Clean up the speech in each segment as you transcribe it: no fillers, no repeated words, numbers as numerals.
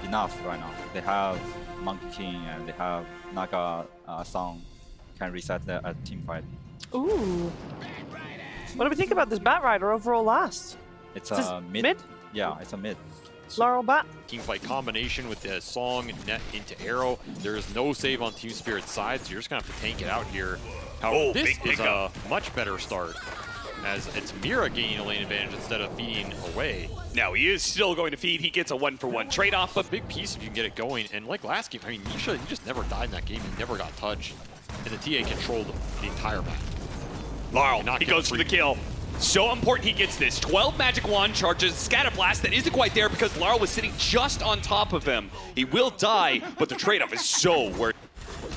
enough right now. They have miCKe and they have Naga Song can reset the team fight. Ooh. What do we think about this Batrider overall last? It's a mid? Yeah, it's a mid. Larl Bat? Team fight combination with the Song net into Arrow. There is no save on Team Spirit's side, so you're just going to have to tank it out here. However, this is a much better start, as it's Mira gaining a lane advantage instead of feeding away. Now he is still going to feed. He gets a 1-for-1 trade-off. But big piece if you can get it going. And like last game, I mean, Nisha, he just never died in that game. He never got touched. And the TA controlled the entire map. Larl, he goes for the kill. So important he gets this. 12 Magic Wand charges, Scatter Blast that isn't quite there because Larl was sitting just on top of him. He will die, but the trade-off is so worth it.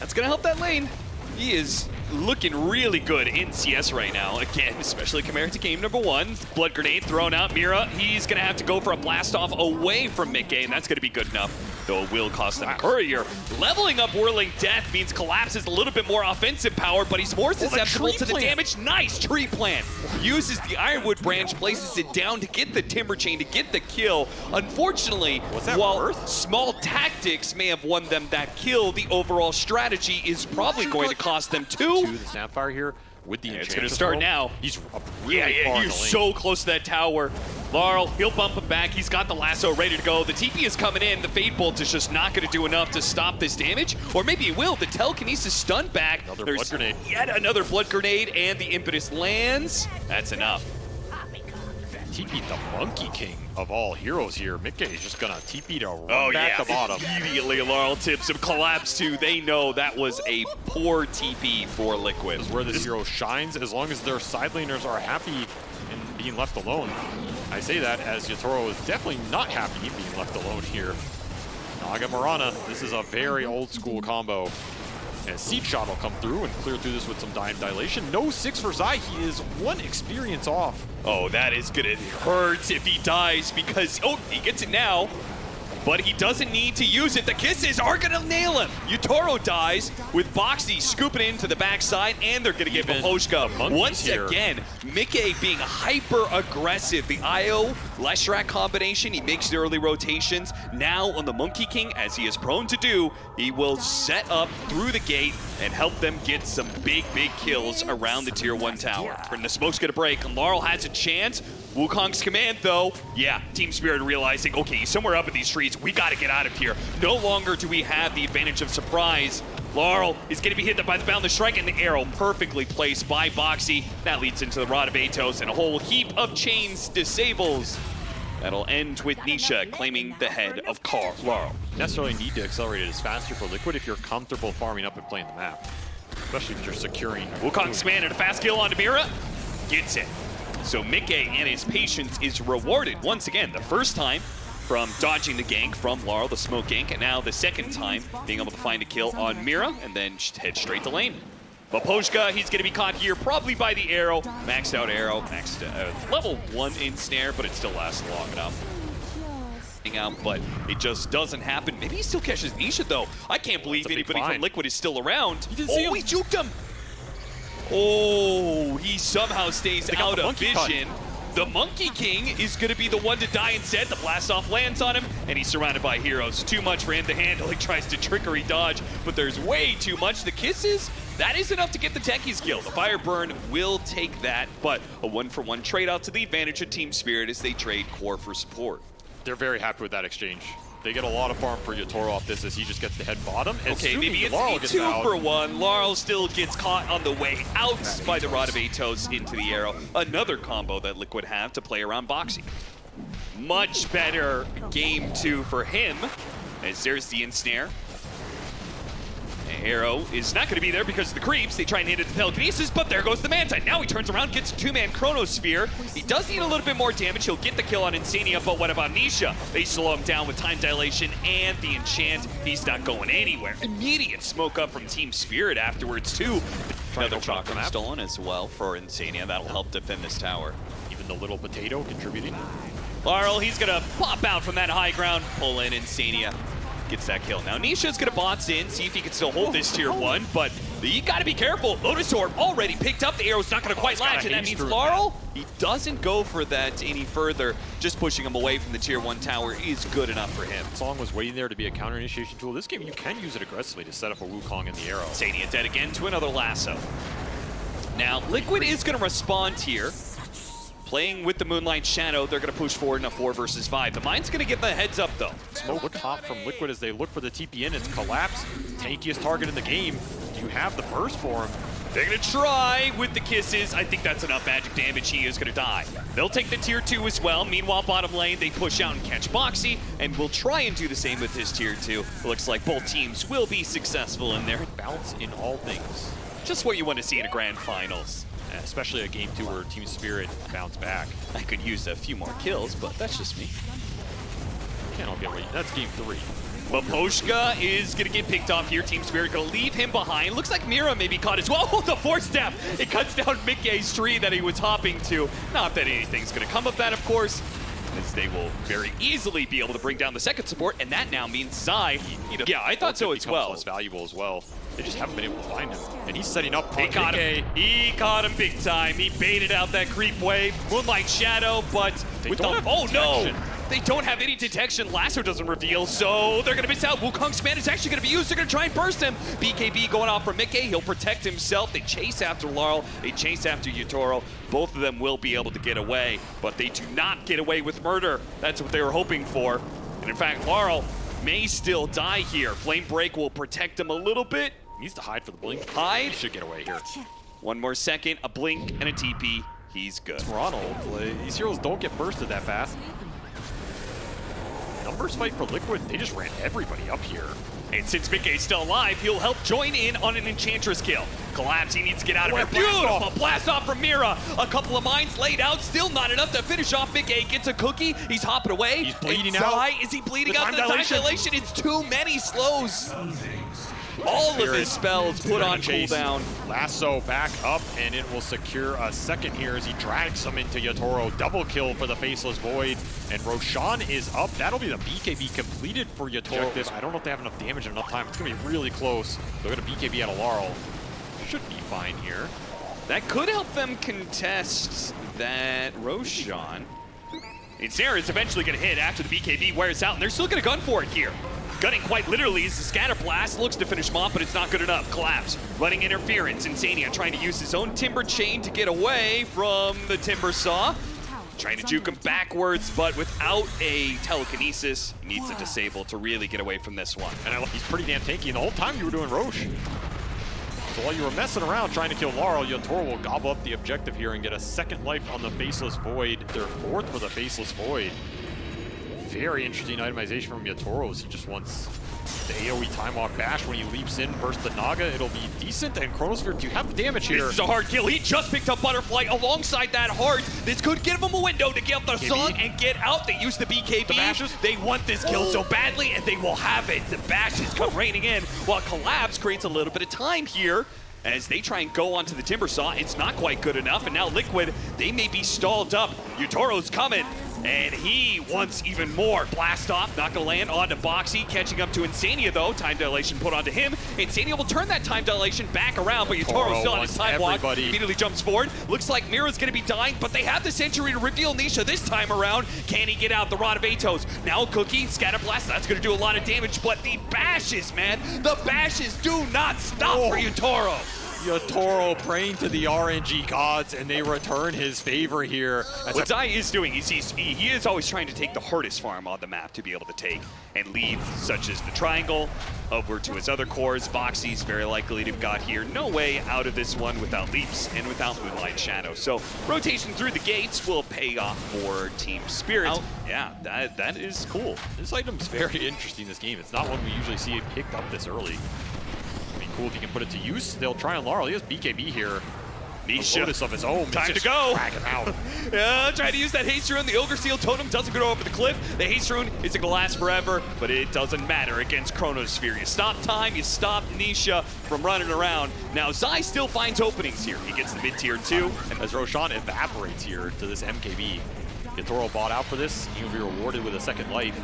That's gonna help that lane. He is looking really good in CS right now. Again, especially compared to game number 1. Blood Grenade thrown out. Mira, he's gonna have to go for a blast off away from miCKe, and that's gonna be good enough. Though it will cost them a courier. Leveling up Whirling Death means Collapse is a little bit more offensive power, but he's more susceptible to the damage. Nice tree plant. Uses the Ironwood branch, places it down to get the Timber Chain, to get the kill. Unfortunately, while small tactics may have won them that kill, the overall strategy is probably going to cost them 2. The Snapfire here with the It's going to start now. He's really far he's so close to that tower. Larl, he'll bump him back. He's got the lasso ready to go. The TP is coming in. The Fade Bolt is just not going to do enough to stop this damage. Or maybe it will. The Telekinesis stun back. Blood Grenade. Yet another Blood Grenade, and the Impetus lands. That's enough. TP the Monkey King of all heroes here. miCKe is just gonna TP to run back the bottom. Immediately Larl tips him. Collapse too. They know that was a poor TP for Liquid. This is where this hero shines, as long as their side laners are happy in being left alone. I say that as Yatoro is definitely not happy being left alone here. Naga Mirana, this is a very old school combo. And Seed Shot will come through and clear through this with some dilation. No 6 for Zai. He is 1 experience off. Oh, that is gonna hurt if he dies because, oh, he gets it now. But he doesn't need to use it. The kisses are gonna nail him. Yatoro dies with Boxi scooping into the backside, and they're gonna get Miposhka. Once again, miCKe being hyper aggressive. The IO Leshrac combination, he makes the early rotations. Now on the Monkey King, as he is prone to do, he will set up through the gate and help them get some big kills around the tier 1 tower. And the smoke's gonna break, and Larl has a chance. Wukong's command, though, yeah, Team Spirit realizing, okay, he's somewhere up in these streets. We got to get out of here. No longer do we have the advantage of surprise. Larl is going to be hit by the Boundless Strike, and the arrow perfectly placed by Boxi. That leads into the Rod of Atos, and a whole heap of chains disables. That'll end with Nisha claiming the head of Larl. Necessarily need to accelerate it as faster for Liquid if you're comfortable farming up and playing the map, especially if you're securing. Wukong's command and a fast kill onto Mira. Gets it. So miCKe and his patience is rewarded once again. The first time from dodging the gank from Larl, the smoke gank, and now the second time being able to find a kill on Mira and then head straight to lane. Miposhka, he's going to be caught here probably by the arrow. Maxed out arrow, maxed level 1 in snare, but it still lasts long enough. Out, but it just doesn't happen. Maybe he still catches Nisha though. I can't believe anybody from Liquid is still around. He juked him. Oh, he somehow stays out of vision. The Monkey King is going to be the one to die instead. The blast off lands on him, and he's surrounded by heroes. Too much for him to handle. He tries to trickery dodge, but there's way too much. The kisses, that is enough to get the Techies kill. The Fire Burn will take that, but a 1-for-1 trade-off to the advantage of Team Spirit as they trade core for support. They're very happy with that exchange. They get a lot of farm for Yatoro off this as he just gets the head bottom. Okay, maybe it's a 2-for-1. Larl still gets caught on the way out by the Rod of Atos into the arrow. Another combo that Liquid have to play around Boxi. Much better game 2 for him, as there's the ensnare. Arrow is not going to be there because of the creeps. They try and hit it with telekinesis, but there goes the Mantine. Now he turns around, gets a 2-man Chronosphere. He does need a little bit more damage. He'll get the kill on Insania, but what about Nisha? They slow him down with time dilation and the enchant. He's not going anywhere. Immediate smoke up from Team Spirit afterwards, too. Another Chakram stolen as well for Insania. That'll help defend this tower. Even the little potato contributing. Larl, he's going to pop out from that high ground, pull in Insania. Gets that kill. Now Nisha's gonna bots in, see if he can still hold this tier 1, but You gotta be careful. Lotus Orb already picked up. The arrow's not gonna quite latch, and that means Larl, he doesn't go for that any further. Just pushing him away from the tier 1 tower is good enough for him. Song was waiting there to be a counter initiation tool. This game, you can use it aggressively to set up a Wukong in the arrow. Insania dead again to another lasso. Now, Liquid is gonna respond here. Playing with the Moonlight Shadow, they're going to push forward in a 4 versus 5. The Mind's going to get the heads up, though. Smoke look hot from Liquid as they look for the TP in. It's Collapse, tankiest target in the game. Do you have the burst for him? They're going to try with the kisses. I think that's enough magic damage. He is going to die. They'll take the tier 2 as well. Meanwhile, bottom lane, they push out and catch Boxi, and will try and do the same with his tier 2. It looks like both teams will be successful in there. Balance in all things. Just what you want to see in a grand finals. Especially a game 2 where Team Spirit bounced back. I could use a few more kills, but that's just me. Can't all get away. That's game 3. Miposhka is going to get picked off here. Team Spirit going to leave him behind. Looks like Mira may be caught as well. Oh, the 4-step! It cuts down miCKe's tree that he was hopping to. Not that anything's going to come of that, of course, as they will very easily be able to bring down the second support, and that now means Zai. Yeah, I thought so as well. Less valuable as well. They just haven't been able to find him. And he's setting up. He caught him. He caught him big time. He baited out that creep wave. Moonlight Shadow, but with the... Oh, no! They don't have any detection. Lasso doesn't reveal, so they're going to miss out. Wukong's command is actually going to be used. They're going to try and burst him. BKB going off for miCKe. He'll protect himself. They chase after Larl. They chase after Yatoro. Both of them will be able to get away, but they do not get away with murder. That's what they were hoping for. And in fact, Larl may still die here. Flame Break will protect him a little bit. Needs to hide for the blink. Hide. He should get away here. One more second, a blink, and a TP. He's good. Ronald, these heroes don't get bursted that fast. Numbers fight for Liquid, they just ran everybody up here. And since miCKe's still alive, he'll help join in on an Enchantress kill. Collapse, he needs to get out of here. Beautiful blast off from Mira. A couple of mines laid out, still not enough to finish off miCKe. Gets a cookie, he's hopping away. He's bleeding out. Is he bleeding out? The time dilation, it's too many slows. All of his spells put on cooldown. Lasso back up, and it will secure a second here as he drags him into Yatoro. Double kill for the Faceless Void, and Roshan is up. That'll be the BKB completed for Yatoro. I don't know if they have enough damage in enough time. It's going to be really close. They're going to BKB out of Larl. Should be fine here. That could help them contest that Roshan. Insania is eventually going to hit after the BKB wears out, and they're still going to gun for it here. Gunning quite literally as the Scatter Blast looks to finish him off, but it's not good enough. Collapse, running interference. Insania trying to use his own Timber Chain to get away from the Timber Saw. Trying to juke him backwards, but without a telekinesis, he needs a disable to really get away from this one. And he's pretty damn tanky, and the whole time you were doing Roche. So while you were messing around trying to kill Larl, Yatoro will gobble up the objective here and get a second life on the Faceless Void. Their 4th for the Faceless Void. Very interesting itemization from Yatoro. He just wants the AoE Time Walk Bash when he leaps in, burst the Naga. It'll be decent, and Chronosphere, do you have the damage here? This is a hard kill. He just picked up Butterfly alongside that heart. This could give him a window to get up the song and get out. They use the BKB. They want this kill so badly, and they will have it. The bashes come raining in, while Collapse creates a little bit of time here. As they try and go onto the Timber Saw, it's not quite good enough, and now Liquid, they may be stalled up. Yatoro's coming, and he wants even more. Blast off, not gonna land onto Boxi, catching up to Insania though. Time dilation put onto him. Insania will turn that time dilation back around, but Yatoro's still on his time walk. Immediately jumps forward. Looks like Mira's gonna be dying, but they have the Century to reveal Nisha this time around. Can he get out? The Rod of Atos. Now a Cookie, Scatter Blast, that's gonna do a lot of damage, but the bashes, man, the bashes do not stop for Yatoro. Yatoro praying to the RNG gods, and they return his favor here. What Zai is doing is he is always trying to take the hardest farm on the map to be able to take and leave, such as the triangle, over to his other cores. Boxi's very likely to have got here. No way out of this one without leaps and without Moonlight Shadow. So rotation through the gates will pay off for Team Spirit. Yeah, that is cool. This item's very interesting this game. It's not one we usually see it picked up this early. Cool if he can put it to use. They'll try on Larl. He has BKB here. Nisha. Lotus of his own. Time to go. Drag him out. Trying to use that Haste Rune. The Ogre Seal Totem doesn't go over the cliff. The Haste Rune isn't going to last forever, but it doesn't matter against Chronosphere. You stop time, you stop Nisha from running around. Now, Zai still finds openings here. He gets the mid-tier too. And as Roshan evaporates here to this MKB, Yatoro bought out for this. He'll be rewarded with a second life.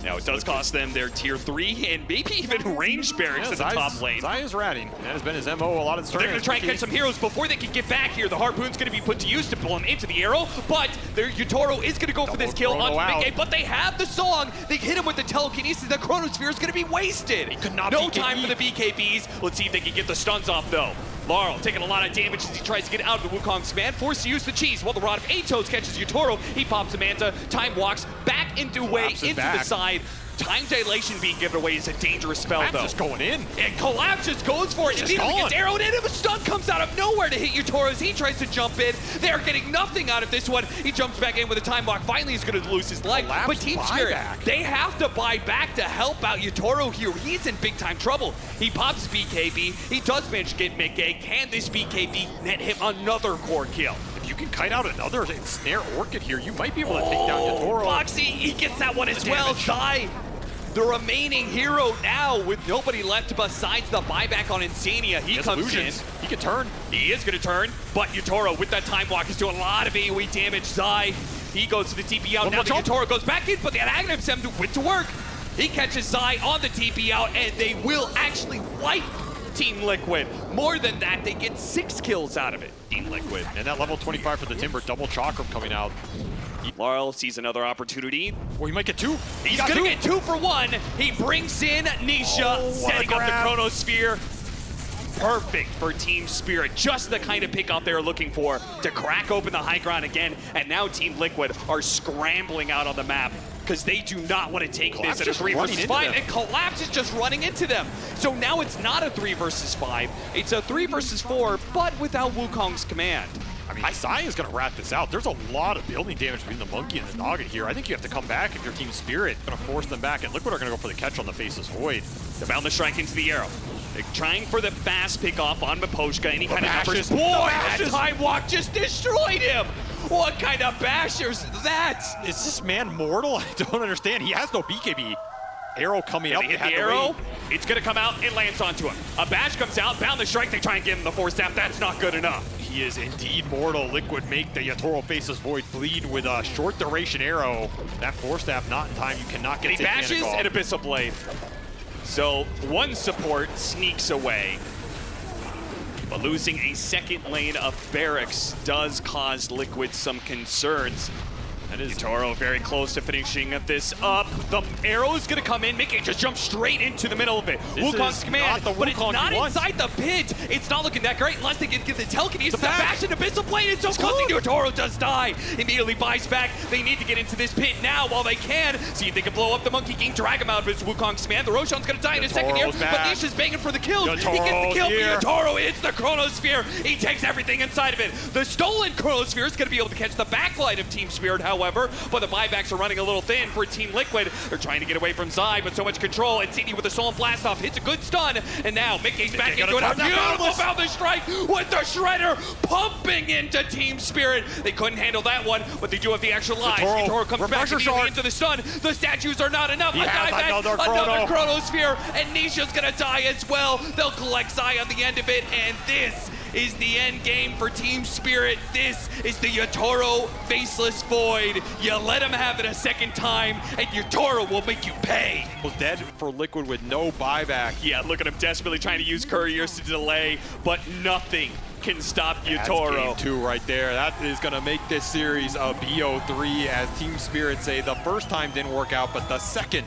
Now, it does cost them their tier 3 and maybe even range barracks in the top lane. Zai is ratting. That has been his MO a lot of the They're going to try and catch some heroes before they can get back here. The Harpoon's going to be put to use to pull him into the arrow, but their Yatoro is going to go for this kill onto miCKe, but they have the song. They hit him with the telekinesis. The Chronosphere is going to be wasted. He could not No BKB. time for the BKBs. Let's see if they can get the stuns off, though. Larl taking a lot of damage as he tries to get out of the Wukong's command, forced to use the cheese. While the Rod of Atos catches Yatoro, he pops a Manta, time walks back into the side. Time dilation being given away is a dangerous spell, though. Just going in. And Collapse just goes for it. Immediately gets arrowed in, and a stun comes out of nowhere to hit Yatoro as he tries to jump in. They are getting nothing out of this one. He jumps back in with a time walk. Finally, he's going to lose his life. But Team Spirit, they have to buy back to help out Yatoro here. He's in big time trouble. He pops BKB. He does manage to get miCKe. Can this BKB net him another core kill? If you can kite out another Ensnare Orchid here, you might be able to take down Yatoro. Boxi, he gets that one as well. Zai, the remaining hero now with nobody left besides the buyback on Insania. He comes in. He can turn. He is going to turn, but Yatoro with that time walk is doing a lot of AoE damage. Zai, he goes to the TP out. Now the Yatoro goes back in, but the Aghanim Sem went to work. He catches Zai on the TP out, and they will actually wipe Team Liquid. More than that, they get 6 kills out of it. Team Liquid. And that level 25 for the Timber, double Chakram coming out. Larl sees another opportunity. Well, he might get 2. He's gonna get 2 for 1. He brings in Nisha, setting up the Chronosphere. Perfect for Team Spirit. Just the kind of pickup they're looking for to crack open the high ground again. And now Team Liquid are scrambling out on the map because they do not want to take this at a 3 versus 5. And Collapse is just running into them. So now it's not a 3 versus 5. It's a 3 versus 4, but without Wukong's command. I mean, Zai is going to rat this out. There's a lot of building damage between the Monkey and the Naga here. I think you have to come back if you're Team Spirit. Going to force them back, and Liquid are going to go for the catch on the Faceless Void. They bound the strike into the arrow. They're trying for the fast pick off on Miposhka. Any kind of numbers. Boy, that time walk just destroyed him. What kind of bashers is that? Is this man mortal? I don't understand. He has no BKB. Arrow coming up. Hit the arrow. It's going to come out and lands onto him. A bash comes out, bound the strike. They try and give him the force staff. That's not good enough. He is indeed mortal. Liquid make the Yatoro Faceless Void bleed with a short duration arrow. That force staff not in time. You cannot get it. He bashes and Abyssal Blade. So one support sneaks away. But losing a second lane of barracks does cause Liquid some concerns. That is Yatoro very close to finishing this up. The arrow is going to come in. miCKe just jump straight into the middle of it. Wukong's command, but it's not inside the pit. It's not looking that great unless they can get the telekinesis. The bash and Abyssal Blade is so close. Yatoro does die. Immediately buys back. They need to get into this pit now while they can. See if they can blow up the Monkey King, drag him out of his Wukong's command. The Roshan's going to die in a second here, but Nisha's banging for the kills. He gets the kill, but Yatoro hits the Chronosphere. He takes everything inside of it. The stolen Chronosphere is going to be able to catch the backlight of Team Spirit, however, but the buybacks are running a little thin for Team Liquid. They're trying to get away from Zai, but so much control. And CD with the Soul Blast off hits a good stun, and now miCKe's back into it. Beautiful found the strike with the Shredder pumping into Team Spirit. They couldn't handle that one, but they do have the extra lives. Yatoro comes back immediately into the stun. The statues are not enough. Another Chronosphere, and Nisha's gonna die as well. They'll collect Zai on the end of it, and this is the end game for Team Spirit. This is the Yatoro Faceless Void. You let him have it a second time, and Yatoro will make you pay. Was dead for Liquid with no buyback. Yeah, look at him desperately trying to use couriers to delay, but nothing can stop Yatoro. That's game 2 right there. That is going to make this series a BO3, as Team Spirit say the first time didn't work out, but the second